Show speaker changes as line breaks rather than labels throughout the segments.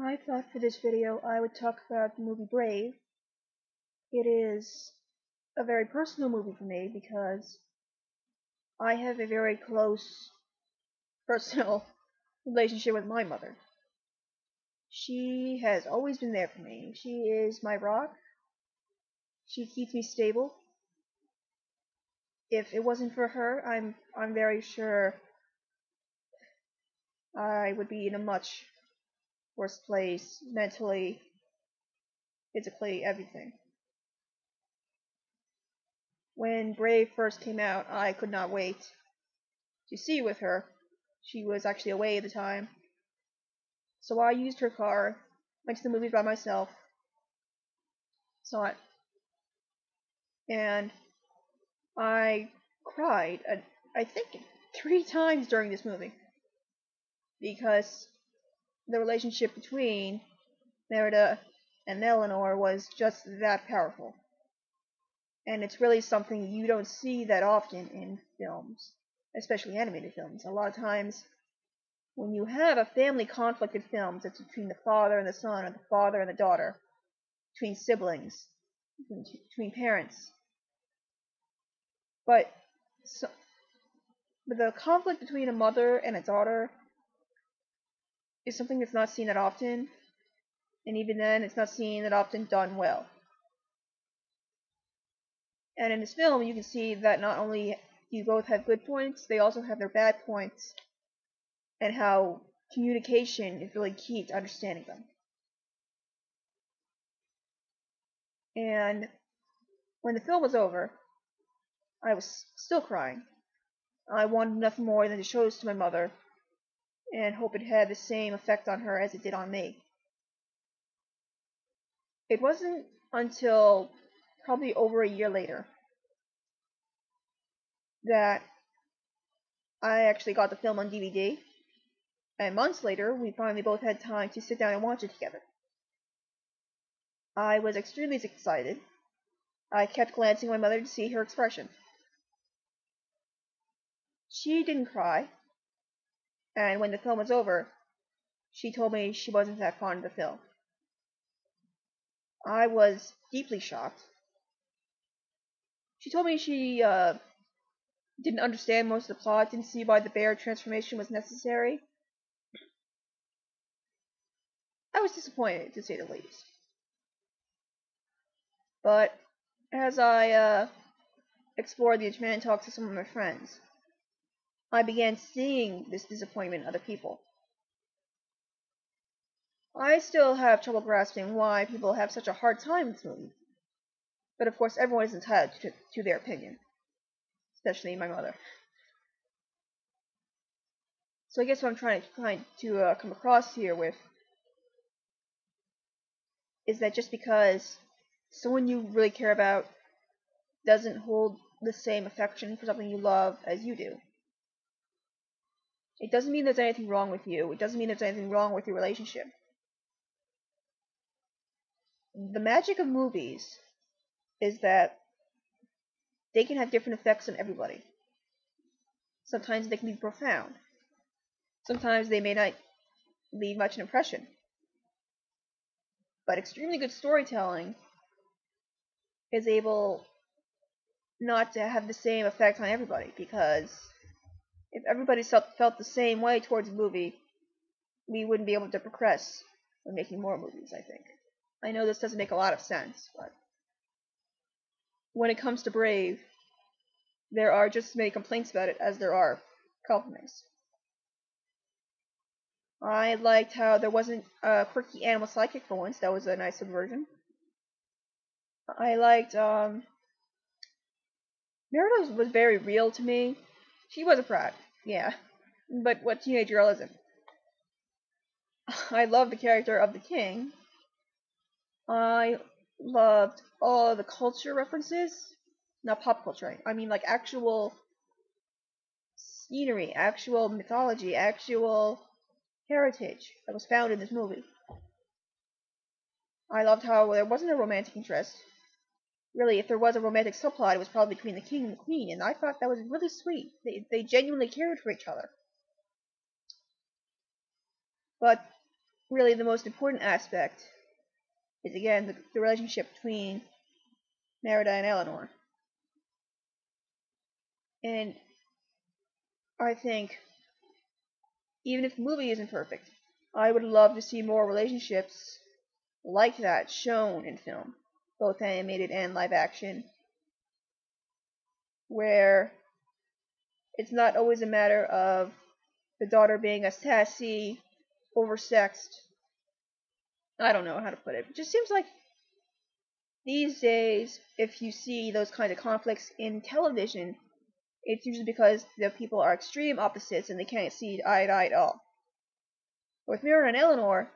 I thought for this video I would talk about the movie Brave. It is a very personal movie for me because I have a very close personal relationship with my mother. She has always been there for me. She is my rock. She keeps me stable. If it wasn't for her, I'm very sure I would be in a much worse place mentally, physically, everything. When Brave first came out, I could not wait to see with her. She was actually away at the time. So I used her car, went to the movies by myself, saw it, and I cried, I think 3 times during this movie. Because the relationship between Merida and Eleanor was just that powerful. And it's really something you don't see that often in films, especially animated films. A lot of times, when you have a family conflict in films, it's between the father and the son, or the father and the daughter, between siblings, between parents. But, so, but the conflict between a mother and a daughter is something that's not seen that often, and even then, it's not seen that often done well. And in this film, you can see that not only do you both have good points, they also have their bad points, and how communication is really key to understanding them. And when the film was over, I was still crying. I wanted nothing more than to show this to my mother, and hope it had the same effect on her as it did on me. It wasn't until probably over a year later that I actually got the film on DVD, and months later, we finally both had time to sit down and watch it together. I was extremely excited. I kept glancing at my mother to see her expression. She didn't cry, and when the film was over, she told me she wasn't that fond of the film. I was deeply shocked. She told me she didn't understand most of the plot, didn't see why the bear transformation was necessary. I was disappointed, to say the least. But as I explored the internet and talked to some of my friends, I began seeing this disappointment in other people. I still have trouble grasping why people have such a hard time with this movie. But of course, everyone is entitled to their opinion, especially my mother. So I guess what I'm trying to come across here with is that just because someone you really care about doesn't hold the same affection for something you love as you do, it doesn't mean there's anything wrong with you. It doesn't mean there's anything wrong with your relationship. The magic of movies is that they can have different effects on everybody. Sometimes they can be profound. Sometimes they may not leave much an impression. But extremely good storytelling is able not to have the same effect on everybody, because if everybody felt the same way towards a movie, we wouldn't be able to progress when making more movies, I think. I know this doesn't make a lot of sense, but when it comes to Brave, there are just as many complaints about it as there are compliments. I liked how there wasn't a quirky animal sidekick for once. That was a nice subversion. I liked, Merida was very real to me. She was a brat, yeah. But what teenage girl isn't? I loved the character of the king. I loved all the culture references. Not pop culture, I mean like actual scenery, actual mythology, actual heritage that was found in this movie. I loved how there wasn't a romantic interest. Really, if there was a romantic subplot, it was probably between the king and the queen, and I thought that was really sweet. They genuinely cared for each other. But really the most important aspect is again the relationship between Merida and Eleanor. And I think even if the movie isn't perfect, I would love to see more relationships like that shown in film, both animated and live action, where it's not always a matter of the daughter being a sassy, oversexed. I don't know how to put it. It just seems like these days, if you see those kinds of conflicts in television, it's usually because the people are extreme opposites and they can't see eye to eye at all. With Mira and Eleanor,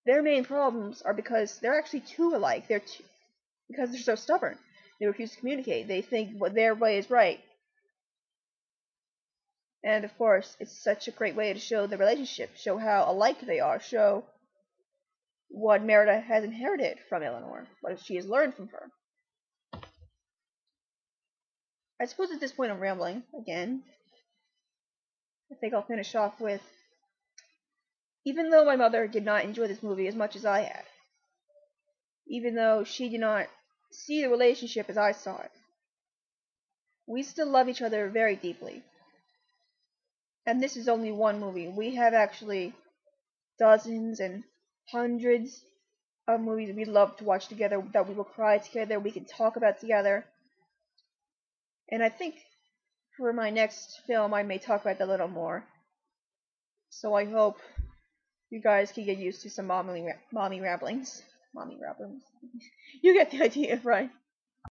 their main problems are because they're actually too alike. Because they're so stubborn. They refuse to communicate. They think what their way is right. And of course, it's such a great way to show the relationship, show how alike they are, show what Merida has inherited from Eleanor, what she has learned from her. I suppose at this point I'm rambling again. I think I'll finish off with, even though my mother did not enjoy this movie as much as I had, even though she did not see the relationship as I saw it, we still love each other very deeply. And this is only one movie. We have actually dozens and hundreds of movies we love to watch together, that we will cry together, we can talk about together. And I think for my next film I may talk about that a little more. So I hope you guys can get used to some mommy ramblings. Mommy ramblings. You get the idea, right?